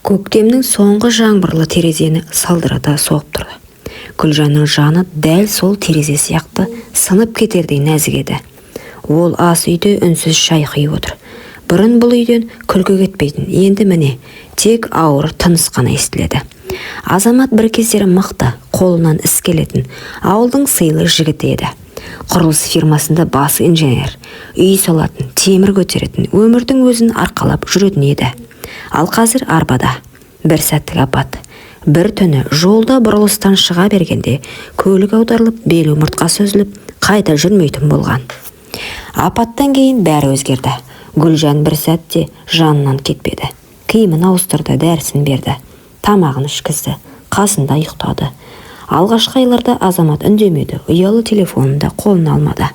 Көктемнің соңғы жаңбырлы терезені салдырата соғып тұрды. Гүлжанның жаны дәл сол терезе сияқты сынып кетердей нәзік еді. Ол ас үйде үнсіз шай құйып отыр. Бұрын бұл үйден күлкі кетпейтін, енді міне тек ауыр тыныс қана естіледі. Азамат бір кездері мықты, қолынан іс келетін, ауылдың сыйлы жігіті еді. Құрылыс фирмасында басы инженер, үй салатын, темір көтеретін, өмірдің өзін арқалап жүретін еді. Ал қазір арбада. Бір сәттік апат. Бір түні жолда бұрылыстан шыға бергенде көлік аударылып, бел омыртқасы үзіліп, қайта жүрмейтін болған. Апаттан кейін бәрі өзгерді. Гүлжан бір сәтте жанынан кетпеді. Киімін ауыстырды, дәрісін берді. Тамағын ішкізді, қасында ұйықтады. Алғашқы айларда Азамат үндемеді, ұялы телефонында қолына алмады.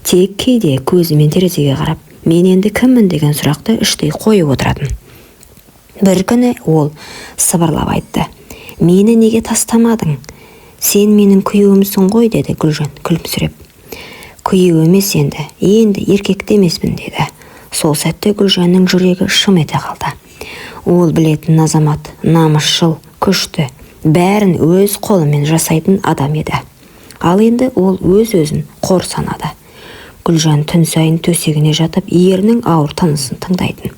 Тек кейде көзімен терезеге қарап, мен енді кіммін деген сұрақты іштей қойып отыратын. Бір күні ол сыбырлап айтты: "Мені неге тастамадың? Сен менің күйеуімсің ғой", деді Гүлжан күлімсіреп. "Күйеу емес енді еркекті емеспін", деді. Сол сәтте Гүлжанның жүрегі шым ете қалды. Ол білетін Азамат намысшыл, күшті, бәрін өз қолымен жасайтын адам еді. Ал енді ол өз-өзін қор санады. Гүлжан түн сайын төсегіне жатып, ерінің ауыр тынысын тыңдайтын.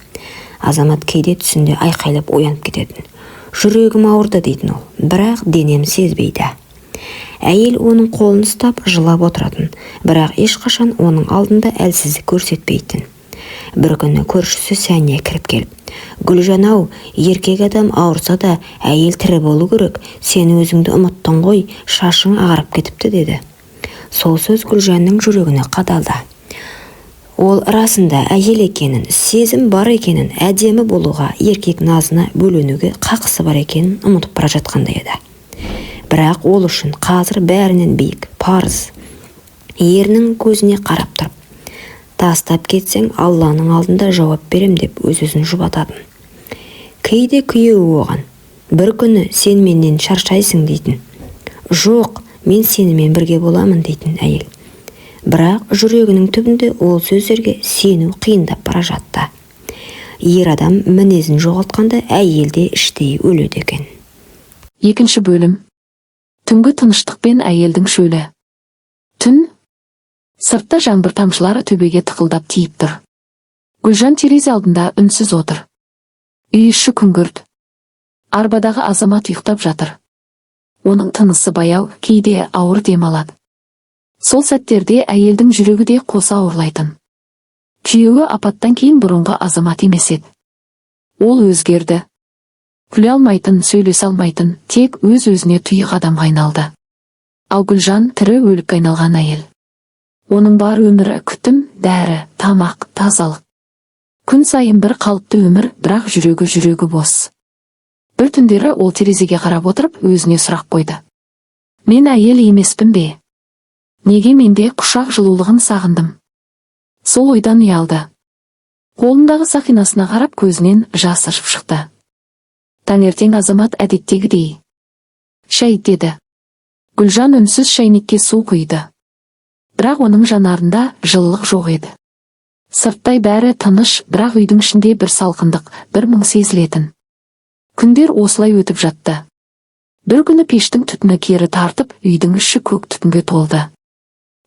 Азамат кейде түсінде айқайлап оянып кететін. "Жүрегім ауырды", дейтін ол, бірақ денем сезбейді. Әйел оның қолын ұстап жылап отыратын, бірақ ешқашан оның алдында әлсіздік көрсетпейтін. Бір күні көршісі Сәния кіріп келіп: "Гүлжан-ау, еркек адам ауырса да әйел тірі болу керек, сен өзіңді ұмыттың ғой, шашың ағарып кетіпті", деді. Сол сөз Гүлжанның жүрегіне қадалды. Ол расында әйел екенін, сезім бар екенін, әдемі болуға, еркек назына бөленуге қақысы бар екенін ұмытып бара жатқандай еді. Бірақ ол үшін қазір бәрінен биік парыз. Ерінің көзіне қарап тұрып: "Тастап кетсең, Алланың алдында жауап берем", деп өз-өзін жұбататын. Кейде күйеуі оған: "Bir күні сен менен шаршайсың", дейтін. "Жоқ, мен сенімен бірге боламын", дейтін әйел. Бірақ жүрегінің түбінде ол сөздерге сену қиындап бара жатты. Ер адам мінезін жоғалтқанда әйелде іштей өледі екен. Екінші бөлім. Түнгі тыныштық пен әйелдің шөлі. Түн. Сыртта жаңбыр тамшылары төбеге тықылдап тиіп тұр. Гүлжан терезе алдында үнсіз отыр. Үй іші күңгірт. Арбадағы Азамат ұйықтап жатыр. Оның тынысы баяу, кейде ауыр демалады. Сол сәттерде әйелдің жүрегі де қоса ауырлайтын. Күйеуі апаттан кейін бұрынғы Азамат емес еді. Ол өзгерді. Күле алмайтын, сөйлесе алмайтын, тек өз-өзіне тұйық адамға айналды. Ал Гүлжан тірі өлікке айналған әйел. Оның бар өмірі күтім, дәрі, тамақ, тазалық. Күн сайын бір қалыпты өмір, бірақ жүрегі бос. Бір түндері ол терезеге қарап отырып өзіне сұрақ қойды: "Мен әйел емеспін бе? Неге менде құшақ жылулығын сағындым?" Сол ойдан ұялды. Қолындағы сақинасына қарап көзінен жас ыршып шықты. Таңертең Азамат әдеттегідей: "Шай", деді. Гүлжан үнсіз шайнекке су құйды. Бірақ оның жанарында жылылық жоқ еді. Сырттай бәрі тыныш, бірақ үйдің ішінде бір салқындық, бір мұң сезілетін. Күндер осылай өтіп жатты. Бір күні пештің түтіні кері тартып, үйдің іші көк түтінге толды.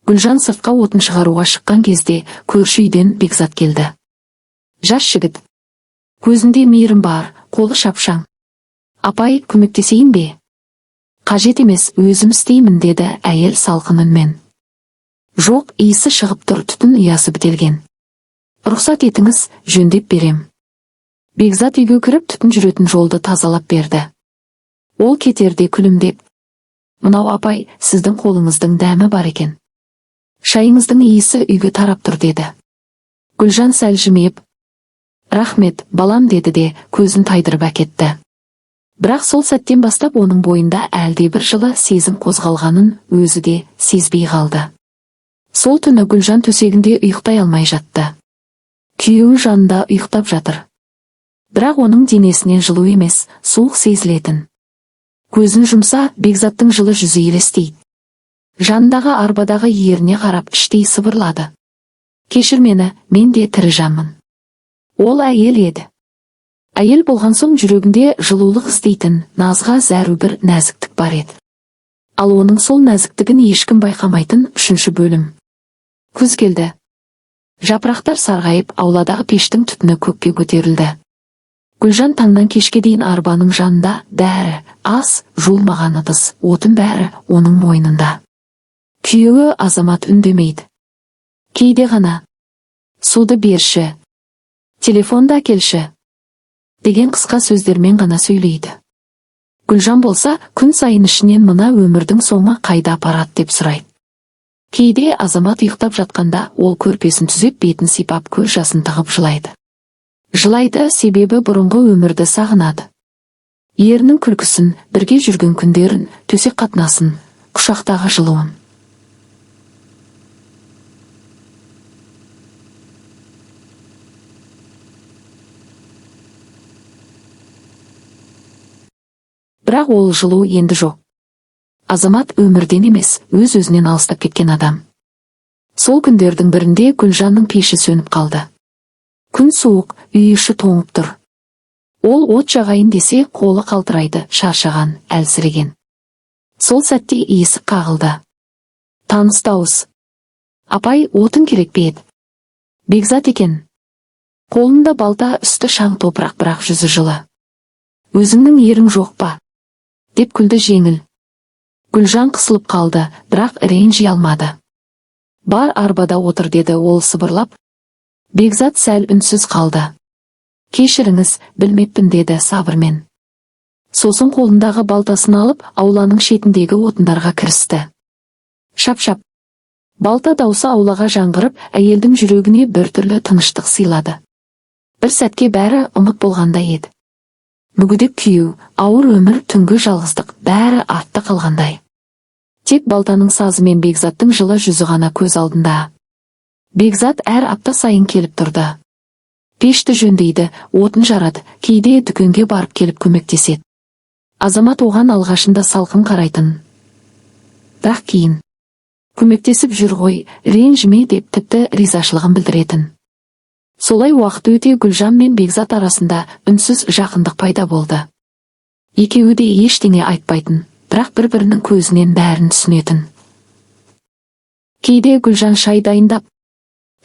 Гүлжан сыртқа отын шығаруға шыққан кезде көрші үйден Бекзат келді. Жас жігіт. Көзінде мейірім бар, қолы шапшаң. "Апай, көмектесейін бе?" "Қажет емес, өзім істеймін", деді әйел салқын үнмен. "Жоқ", иісі шығып тұр, түтін ұясы бітелген. "Рұқсат етіңіз, жөндеп берем." Бекзат үйге кіріп түтін жүретін жолды тазалап берді. Ол кетерде күлімдеп: "Мынау апай, сіздің қолыңыздың дәмі бар екен. Шайыңыздың иісі үйге тарап тұр", деді. Гүлжан сәл жымиып: "Рахмет, балам", деді де көзін тайдырып әкетті. Бірақ сол сәттен бастап оның бойында әлде бір жылы сезім қозғалғанын өзі де сезбей қалды. Сол түні Гүлжан төсегінде ұйықтай алмай жатты. Күйеуі жанында ұйықтап жатыр. Бірақ оның денесінен жылу емес, суық сезілетін. Көзін жұмса, Бекзаттың жылы жүзі елестейді. Жанындағы арбадағы еріне қарап іштей сыбырлады: "Кешір мені, мен де тірі жанмын". Ол әйел еді. Әйел болған соң жүрегінде жылулық іздейтін, назға зәру бір нәзіктік бар еді. Ал оның сол нәзіктігін ешкім байқамайтын 3-ші бөлім. Күз келді. Жапырақтар сарғайып, ауладағы пештің түтіні көкке көтерілді. Гүлжан таңнан кешке дейін арбаның жанында, дәрі, ас, жуылмаған ыдыс, отын бәрі оның мойнында. Күйеуі Азамат үндемейді. Кейде ғана «Суды берші», «Телефонда келші» деген қысқа сөздермен ғана сөйлейді. Гүлжан болса, күн сайын ішінен мына өмірдің соңы қайда апарады деп сұрайды. Кейде Азамат ұйықтап жатқанда ол көрпесін түзеп, бетін сипап, көз жасын тығып жылайды. Жылайды, себебі бұрынғы өмірді сағынады. Ерінің күлкісін, бірге жүрген күндерін, төсек қатынасын, құшақтағы жылуын. Бірақ ол жылу енді жоқ. Азамат өмірден емес, өз-өзінен алыстап кеткен адам. Сол күндердің бірінде Гүлжанның пеші сөніп қалды. Күн суық, үй іші тоңып тұр. Ол от жағайын десе, қолы қалтырайды, шаршаған, әлсіреген. Сол сәтте есік қағылды. Таныс дауыс. «Апай, отын керек пе еді?» Бекзат екен. Қолында балта, үсті шаң топырақ, бірақ жүзі жылы. «Өзіңнің ерің жоқ па?» деп күлді жеңіл. Гүлжан қысылып қалды, бірақ ренжи алмады. «Бар, арбада отыр» деді ол сыбырлап. Бекзат сәл үнсіз қалды. «Кешіріңіз, білмеппін» деді сабырмен. Сосын қолындағы балтасын алып, ауланың шетіндегі отындарға кірісті. Шап-шап. Балта даусы аулаға жаңғырып, әйелдің жүрегіне біртүрлі тыныштық сыйлады. Бір сәтке бәрі ұмыт болғандай еді. Мүгедек күйеу, ауыр өмір, түнгі жалғыздық, бәрі артта қалғандай. Тек балтаның сазы мен Бекзаттың жылы жүзі ғана көз алдында. Бекзат әр апта сайын келіп тұрды. Пешті жөндейді, отын жарады, кейде дүкенге барып келіп көмектеседі. Азамат оған алғашында салқын қарайтын. Бірақ кейін көмектесіп жүр ғой, ренжіме деп тіпті ризашылығын білдіретін. Солай уақыт өте Гүлжан мен Бекзат арасында үнсіз жақындық пайда болды. Екеуі де ештеңе айтпайтын, бірақ бір-бірінің көзінен бәрін түсінетін. Кейде Гүлжан шай дайындап,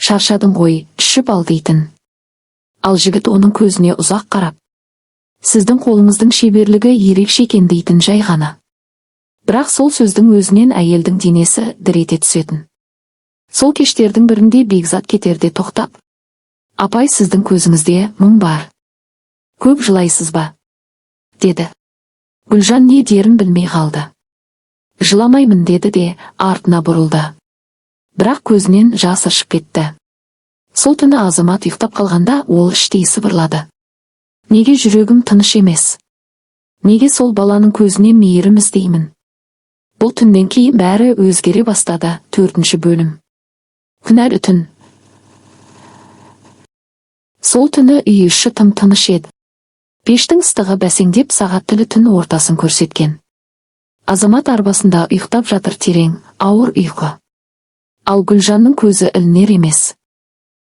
«Шаршадың ғой, ішіп ал» дейтін. Ал жігіт оның көзіне ұзақ қарап, «Сіздің қолыңыздың шеберлігі ерекше екен» дейтін жай ғана. Бірақ сол сөздің өзінен әйелдің денесі дір ете түсетін. Сол кештердің бірінде Бекзат кетерде тоқтап, «Апай, сіздің көзіңізде мұң бар. Көп жылайсыз ба?» деді. Гүлжан не дерін білмей қалды. «Жыламаймын» деді де артына бұрылды. Бірақ көзінен жас ыршып кетті. Сол түні Азамат ұйықтап қалғанда ол іштей сыбырлады. «Неге жүрегім тыныш емес? Неге сол баланың көзіне мейірім іздеймін?» Бұл түннен кейін бәрі өзгере бастады. 4-ші бөлім. Күнәлі түн. Сол түні үй іші тым-тыныш еді. Пештің ыстығы бәсеңдеп сағат тілі түн ортасын көрсеткен. Азамат арбасында ұйықтап жатыр, терең, ауыр ұйқы. Ал Гүлжанның көзі ілінер емес.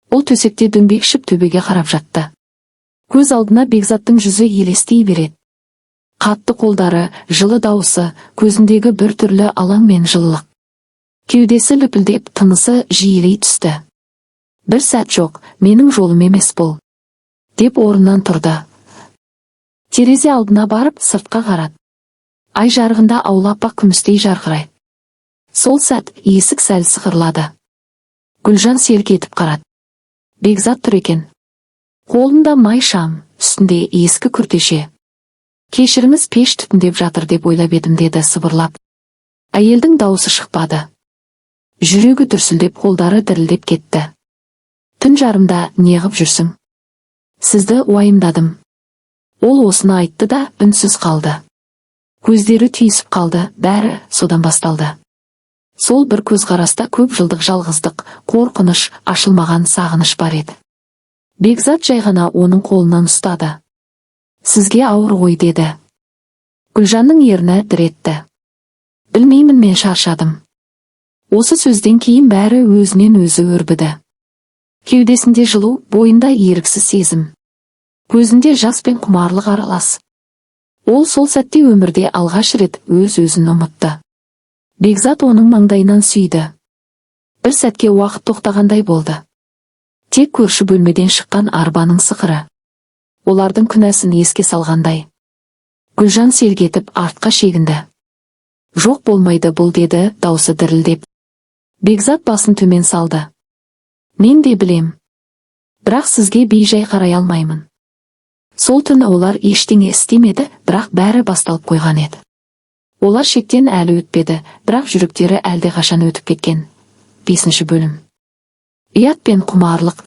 Ол төсекте дөңбекшіп төбеге қарап жатты. Көз алдына Бекзаттың жүзі елестей береді. Қатты қолдары, жылы дауысы, көзіндегі бір түрлі алаң мен жылылық. Кеудесі лүпілдеп, тынысы жиілей түсті. «Бір сәт жоқ, менің жолым емес бұл» деп орнынан тұрды. Терезе алдына барып сыртқа қарады. Ай жарығында аула аппақ күмістей жарқырайды. Сол сәт есік сәл сықырлады. Гүлжан селк етіп қарады. Бекзат тұр екен. Қолында май шам, үстінде ескі күртеше. «Кешіріңіз, пеш түтіндеп жатыр» деп ойлап едім деді сыбырлап. Әйелдің дауысы шықпады. Жүрегі дүрсілдеп, қолдары дірілдеп кетті. «Түн жарымда неғып жүрсің?» «Сізді уайымдадым». Ол осыны айтты да үнсіз қалды. Көздері түйісіп қалды, бәрі содан басталды. Сол бір көзқараста көп жылдық жалғыздық, қорқыныш, ашылмаған сағыныш бар еді. Бекзат жай ғана оның қолынан ұстады. «Сізге ауыр ғой» деді. Гүлжанның ерні дір етті. «Білмеймін, мен шаршадым». Осы сөзден кейін бәрі өзінен өзі өрбіді. Кеудесінде жылу, бойында еріксіз сезім. Көзінде жас пен құмарлық аралас. Ол сол сәтте өмірде алғаш рет өз-өзін ұмытты. Бекзат оның маңдайынан сүйді. Бір сәтке уақыт тоқтағандай болды. Тек көрші бөлмеден шыққан арбаның сықыры. Олардың күнәсін еске салғандай. Гүлжан селгетіп артқа шегінді. Жоқ болмайды бұл, деді даусы дірілдеп. Бекзат басын төмен салды. Мен де білем. Бірақ сізге бейжай қарай алмаймын. Сол түні олар ештеңе істемеді, бірақ бәрі басталып қойған еді. Олар шектен әлі өтпеді, бірақ жүректері әлде қашан өтіп кеткен. 5 бөлім. Ұят пен құмарлық.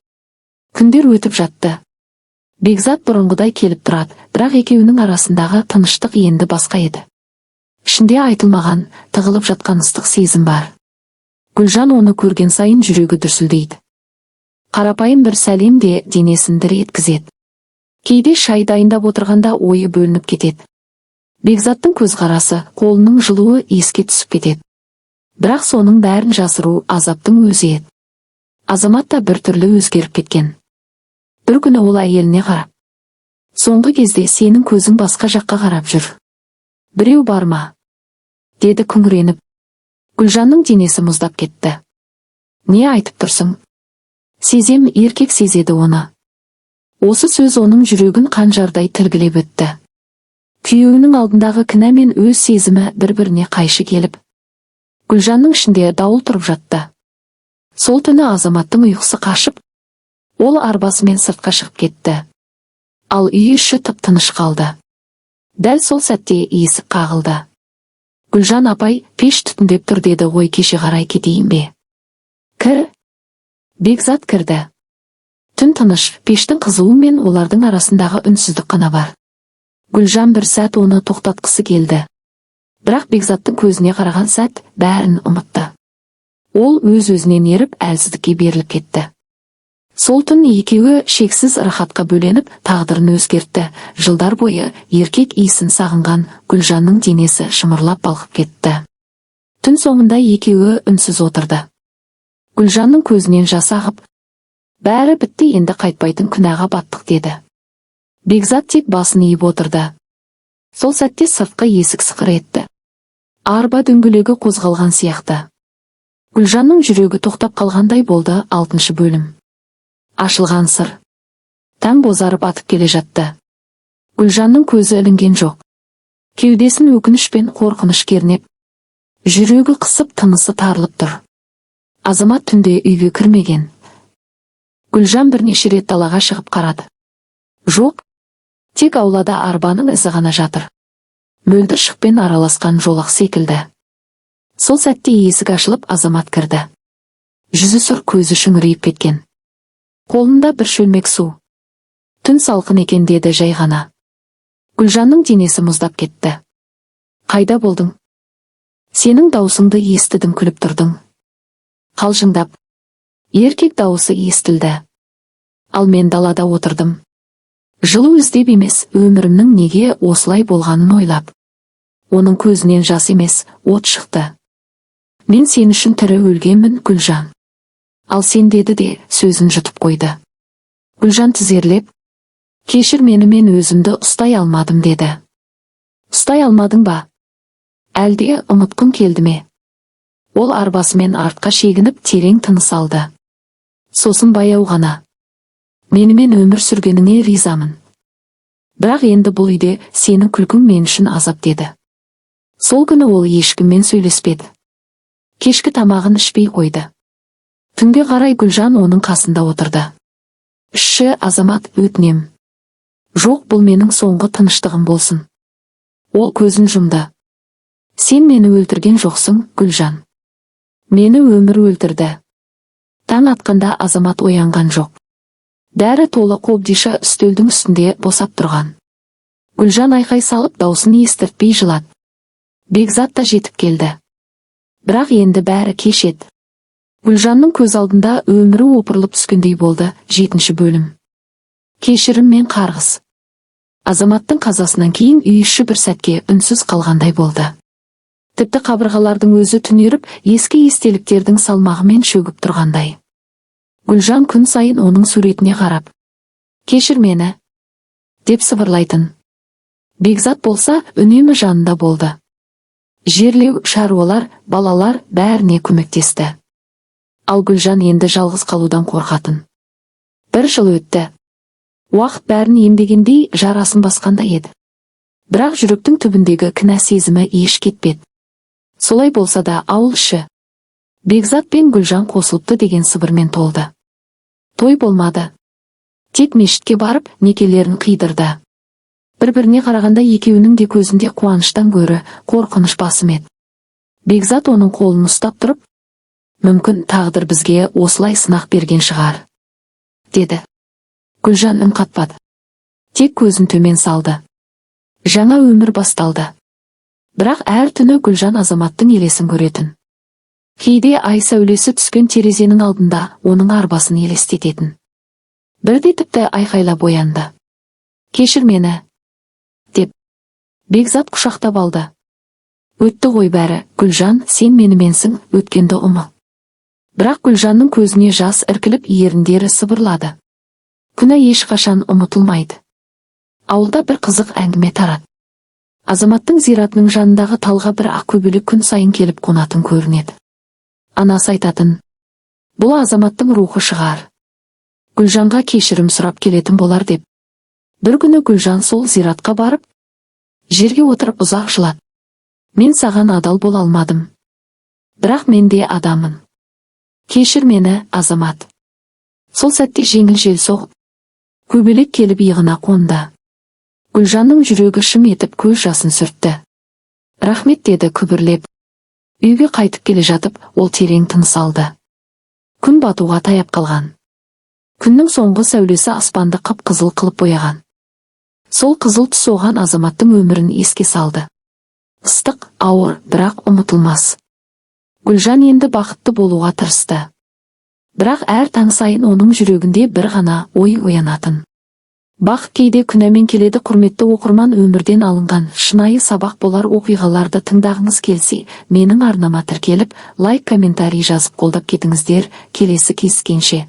Күндер өтіп жатты. Бекзат бұрынғыдай келіп тұрады, бірақ екеуінің арасындағы тыныштық енді басқа еді. Ішінде айтылмаған, тығылып жатқан ыстық сезім бар. Гүлжан оны көрген сайын жүрегі дүрсілдейді. Қарапайым бір сәлем де денесін дір еткізеді. Кейде шай дайындап отырғанда ойы бөлініп кетеді. Бекзаттың көзқарасы, қолының жылуы еске түсіп кетеді. Бірақ соның бәрін жасыру азаптың өзі еді. Азамат та бір түрлі өзгеріп кеткен. Бір күні ол әйеліне қарап: соңғы кезде сенің көзің басқа жаққа қарап жүр. Біреу бар ма? Деді күңіреніп. Гүлжанның денесі мұздап кетті. Не айтып тұрсың? Сезем, еркек сезеді оны. Осы сөз оның жүрегін қанжардай тілгілеп өтті. Күйеуінің алдындағы кінә мен өз сезімі бір-біріне қайшы келіп. Гүлжанның ішінде дауыл тұрып жатты. Сол түні Азаматтың ұйқысы қашып, ол арбасымен сыртқа шығып кетті. Ал үй іші тып-тыныш қалды. Дәл сол сәтте есік қағылды. Гүлжан апай, пеш түтіндеп тұр, деді ғой, кеше қарай кетейін бе? Кір. Бекзат кірді. Түн тыныш, пештің қызуы мен олардың арасындағы үнсіздік қана бар. Гүлжан бір сәт оны тоқтатқысы келді. Бірақ Бекзаттың көзіне қараған сәт бәрін ұмытты. Ол өз-өзінен еріп әлсіздікке беріліп кетті. Сол түн екеуі шексіз рахатқа бөленіп тағдырын өзгертті. Жылдар бойы еркек иісін сағынған Гүлжанның денесі шымырлап балқып кетті. Түн соңында екеуі үнсіз отырды. Гүлжанның көзінен жас ағып: бәрі бітті, енді қайтпайтын күнәға баттық, деді. Бекзат тек басын иіп отырды. Сол сәтте сыртқы есік сықыр етті. Арба дөңгелегі қозғалған сияқты. Гүлжанның жүрегі тоқтап қалғандай болды. 6 бөлім. Ашылған сыр. Таң бозарып атып келе жатты. Гүлжанның көзі ілінген жоқ. Кеудесін өкініш пен қорқыныш кернеп, жүрегі қысып, тынысы тарылып тұр. Азамат түнде үйге кірмеген. Гүлжан бірнеше рет далаға шығып қарады. Жоқ, тек аулада арбаның ізі ғана жатыр. Мөлдір шықпен араласқан жолақ секілді. Сол сәтте есік ашылып Азамат кірді. Жүзі сұр, көзі шүңірейіп кеткен. Қолында бір шөлмек су. Түн салқын екен, деді жай ғана. Гүлжанның денесі мұздап кетті. Қайда болдың? Сенің даусыңды естідім, күліп тұрдың. Қалжыңдап. Еркек дауысы естілді. Ал мен далада отырдым. Жылу іздеп емес, өмірімнің неге осылай болғанын ойлап. Оның көзінен жас емес, от шықты. Мен сен үшін тірі өлгенмін, Гүлжан. Ал сен, деді де сөзін жұтып қойды. Гүлжан тізерлеп: кешір мені, мен өзімді ұстай алмадым, деді. Ұстай алмадың ба? Әлде ұмытқың келді ме? Ол арбасымен артқа шегініп терең тыныс алды. Сосын баяу ғана: менімен өмір сүргеніңе ризамын. Бірақ енді бұл үйде сенің күлкің мен үшін азап, деді. Сол күні ол ешкіммен сөйлеспеді. Кешкі тамағын ішпей қойды. Түнге қарай Гүлжан оның қасында отырды. Ішші, Азамат, өтінем. Жоқ, бұл менің соңғы тыныштығым болсын. Ол көзін жұмды. Сен мені өлтірген жоқсың, Гүлжан. Мені өмір өлтірді. Таң атқанда Азамат оянған жоқ. Дәрі толы қобдиша үстелдің үстінде босап тұрған. Гүлжан айқай салып даусын естіртпей жылады. Бекзат та жетіп келді. Бірақ енді бәрі кеш еді. Гүлжанның көз алдында өмірі опырылып түскендей болды. 7 бөлім. Кешірім мен қарғыс. Азаматтың қазасынан кейін үй іші бір сәтке үнсіз қалғандай болды. Тіпті қабырғалардың өзі түнеріп, ескі естеліктердің салмағымен шөгіп тұрғандай. Гүлжан күн сайын оның суретіне қарап: кешір мені. деп сыбырлайтын. Бекзат болса үнемі жанында болды. Жерлеу, шаруалар, балалар бәріне көмектесті. Ал Гүлжан енді жалғыз қалудан қорқатын. Бір жыл өтті. Уақыт бәрін емдегендей жарасын басқанда еді. Бірақ жүректің түбіндегі кінә сезімі еш кетпеді. Солай болса да ауыл іші Бекзат пен Гүлжан қосылыпты деген сыбырмен толды. Той болмады. Тек мешітке барып некелерін қидырды. Бір-біріне қарағанда екеуінің де көзінде қуаныштан гөрі қорқыныш басым еді. Бекзат оның қолын ұстап тұрып, мүмкін тағдыр бізге осылай сынақ берген шығар, деді. Гүлжан үн қатпады. Тек көзін төмен салды. Жаңа өмір басталды. Бірақ әр түні Гүлжан Азаматтың елесін көретін. Кейде ай сәулесі түскен терезенің алдында оның арбасын елестететін. Бірде тіпті айқайлап оянды. Кешір мені, деп. Бекзат құшақтап алды. Өтті ғой бәрі, Гүлжан, сен меніменсің, өткенді ұмыл. Бірақ Гүлжанның көзіне жас іркіліп еріндері сыбырлады. Күнә ешқашан ұмытылмайды. Ауылда бір қызық әңгіме тарады. Азаматтың зиратының жанындағы талға бір ақ көбелек күн сайын келіп қонатын көрінеді. Анасы айтатын, бұл Азаматтың рухы шығар. Гүлжанға кешірім сұрап келетін болар деп. Бір күні Гүлжан сол зиратқа барып, жерге отырып ұзақ жылады. Мен саған адал бола алмадым. Бірақ мен де адамын. Кешір мені, Азамат. Сол сәтте жеңіл жел соғып, көбелек келіп иығына қонды. Гүлжанның жүрегі шым етіп көз жасын сүртті. Рахмет, деді күбірлеп. Үйге қайтып келе жатып, ол терең тыныс алды. Күн батуға таяп қалған. Күннің соңғы сәулесі аспанды қып-қызыл қылып бояған. Сол қызыл түс оған Азаматтың өмірін еске салды. Ыстық, ауыр, бірақ ұмытылмас. Гүлжан енді бақытты болуға тырысты. Бірақ әр таң сайын оның жүрегінде бір ғана ой оянатын. Бақыт кейде күнәмен келеді. Құрметті оқырман, өмірден алынған шынайы сабақ болар оқиғаларды тыңдағыңыз келсе, менің арнама тіркеліп, лайк, комментарий жазып қолдап кетіңіздер. Келесі кездескенше.